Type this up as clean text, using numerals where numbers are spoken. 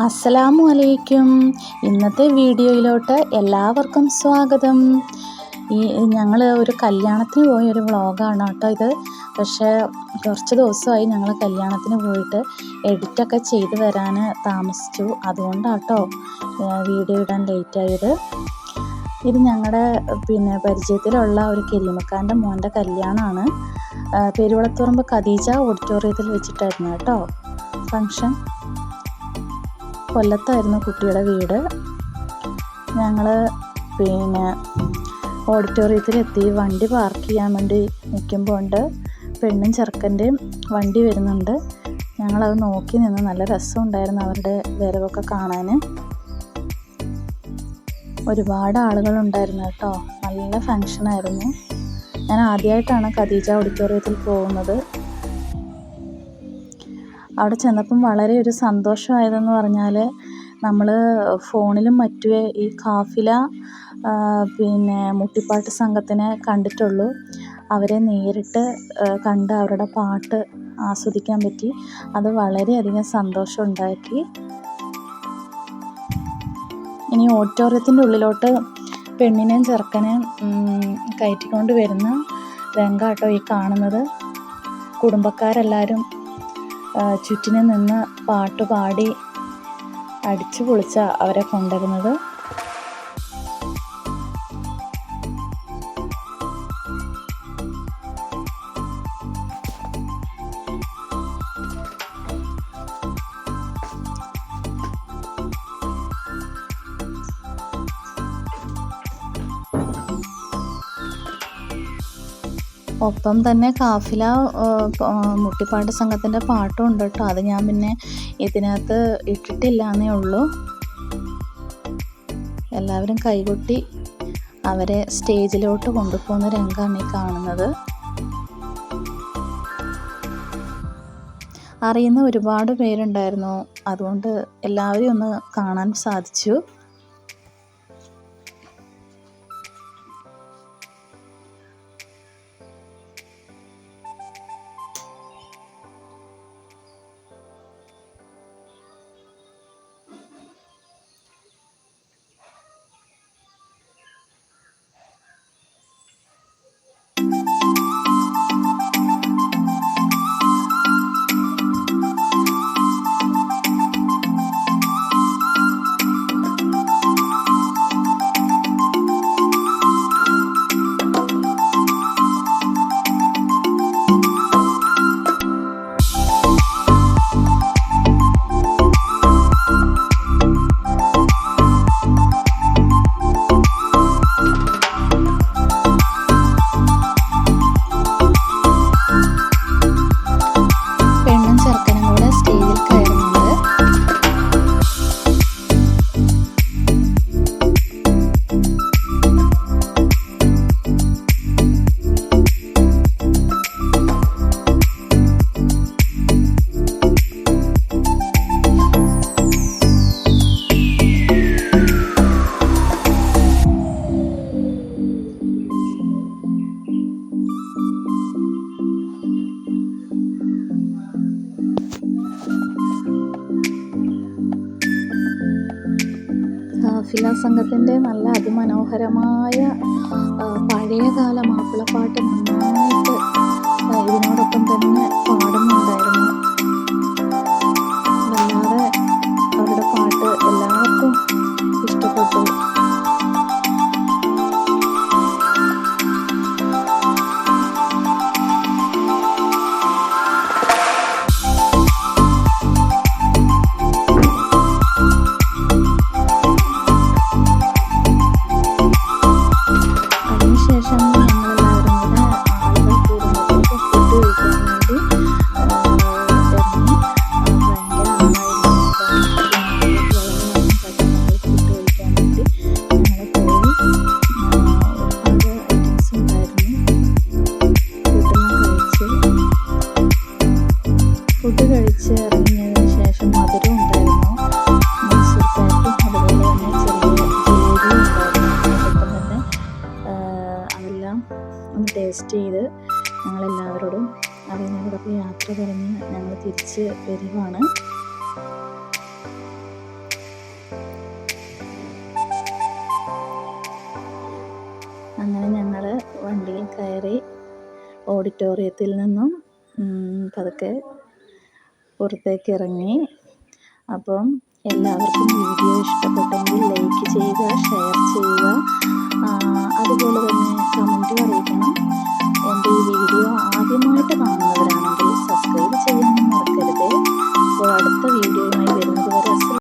അസ്സലാമു അലൈക്കും. ഇന്നത്തെ വീഡിയോയിലോട്ട് എല്ലാവർക്കും സ്വാഗതം. ഞങ്ങൾ ഒരു കല്യാണത്തിന് പോയ ഒരു വ്ളോഗാണ് കേട്ടോ ഇത്. പക്ഷേ കുറച്ച് ദിവസമായി ഞങ്ങൾ കല്യാണത്തിന് പോയിട്ട് എഡിറ്റൊക്കെ ചെയ്ത് വരാൻ താമസിച്ചു. അതുകൊണ്ടാണ് കേട്ടോ വീഡിയോ ഇടാൻ ലേറ്റായത്. ഇത് ഞങ്ങളുടെ പരിചയത്തിലുള്ള ഒരു കരീമക്കാൻ്റെ മോൻ്റെ കല്യാണമാണ്. പെരുവളത്തുറമ്പ് ഖദീജ ഓഡിറ്റോറിയത്തിൽ വെച്ചിട്ടായിരുന്നു കേട്ടോ ഫങ്ഷൻ. കൊല്ലത്തായിരുന്നു കുട്ടിയുടെ വീട്. ഞങ്ങൾ ഓഡിറ്റോറിയത്തിലെത്തി. വണ്ടി പാർക്ക് ചെയ്യാൻ വേണ്ടി നിൽക്കുമ്പോൾ ഉണ്ട് പെണ്ണും ചെറുക്കൻ്റെയും വണ്ടി വരുന്നുണ്ട്. ഞങ്ങളത് നോക്കി നിന്ന്. നല്ല രസമുണ്ടായിരുന്നു അവരുടെ വരവൊക്കെ കാണാൻ. ഒരുപാട് ആളുകളുണ്ടായിരുന്നു കേട്ടോ. നല്ല ഫങ്ഷനായിരുന്നു. ഞാൻ ആദ്യമായിട്ടാണ് ഖദീജ ഓഡിറ്റോറിയത്തിൽ പോകുന്നത്. അവിടെ ചെന്നപ്പം വളരെ ഒരു സന്തോഷമായതെന്ന് പറഞ്ഞാൽ, നമ്മൾ ഫോണിലും മറ്റുമേ ഈ കാഫില മുട്ടിപ്പാട്ട് സംഘത്തിനെ കണ്ടിട്ടുള്ളൂ. അവരെ നേരിട്ട് കണ്ട് അവരുടെ പാട്ട് ആസ്വദിക്കാൻ പറ്റി. അത് വളരെയധികം സന്തോഷം ഉണ്ടാക്കി. ഇനി ഓഡിറ്റോറിയത്തിൻ്റെ ഉള്ളിലോട്ട് പെണ്ണിനെയും ചെറുക്കനെയും കയറ്റിക്കൊണ്ട് വരുന്ന രംഗാട്ടോ ഈ കാണുന്നത്. കുടുംബക്കാരെല്ലാവരും ചുറ്റിനും നിന്ന് പാട്ടുപാടി അടിച്ചു പൊളിച്ച അവരെ കൊണ്ടുവരുന്നത്. ഒപ്പം തന്നെ കാഫില മുട്ടിപ്പാട്ട് സംഘത്തിൻ്റെ പാട്ടും ഉണ്ട് കേട്ടോ. അത് ഞാൻ പിന്നെ ഇതിനകത്ത് ഇട്ടിട്ടില്ല എന്നേ ഉള്ളൂ. എല്ലാവരും കൈകൊട്ടി അവരെ സ്റ്റേജിലോട്ട് കൊണ്ടുപോകുന്ന രംഗമാണ് ഈ കാണുന്നത്. അറിയുന്ന ഒരുപാട് പേരുണ്ടായിരുന്നു. അതുകൊണ്ട് എല്ലാവരെയും ഒന്ന് കാണാൻ സാധിച്ചു. കാഫില സംഘത്തിൻ്റെ നല്ല അതിമനോഹരമായ പഴയകാല മാപ്പിളപ്പാട്ട് നന്നായിട്ട് ഇതിനോടൊപ്പം തന്നെ പാടുന്നുണ്ടായിരുന്നു. വല്ലാതെ അവരുടെ പാട്ട് എല്ലാവർക്കും ഇഷ്ടപ്പെട്ടു. ഫുഡ് കഴിച്ച് ഇറങ്ങിയതിന് ശേഷം മധുരം ഉണ്ടായിരുന്നു. മൈസൂർ പാക്കും അതുപോലെ തന്നെ ചെറിയ ജിലേബിയും ഉണ്ടായിരുന്നു. അതോടൊപ്പം തന്നെ അതെല്ലാം ഒന്ന് ടേസ്റ്റ് ചെയ്ത് ഞങ്ങളെല്ലാവരോടും അറിയുന്നവരോടൊപ്പം യാത്ര പറഞ്ഞ് ഞങ്ങൾ തിരിച്ച് വരികയാണ്. വണ്ടിയിൽ കയറി ഓഡിറ്റോറിയത്തിൽ നിന്നും പതുക്കെ പുറത്തേക്ക് ഇറങ്ങി. അപ്പം എല്ലാവർക്കും വീഡിയോ ഇഷ്ടപ്പെട്ടെങ്കിൽ ലൈക്ക് ചെയ്യുക, ഷെയർ ചെയ്യുക, അതുപോലെ തന്നെ കമൻറ്റും അറിയിക്കണം.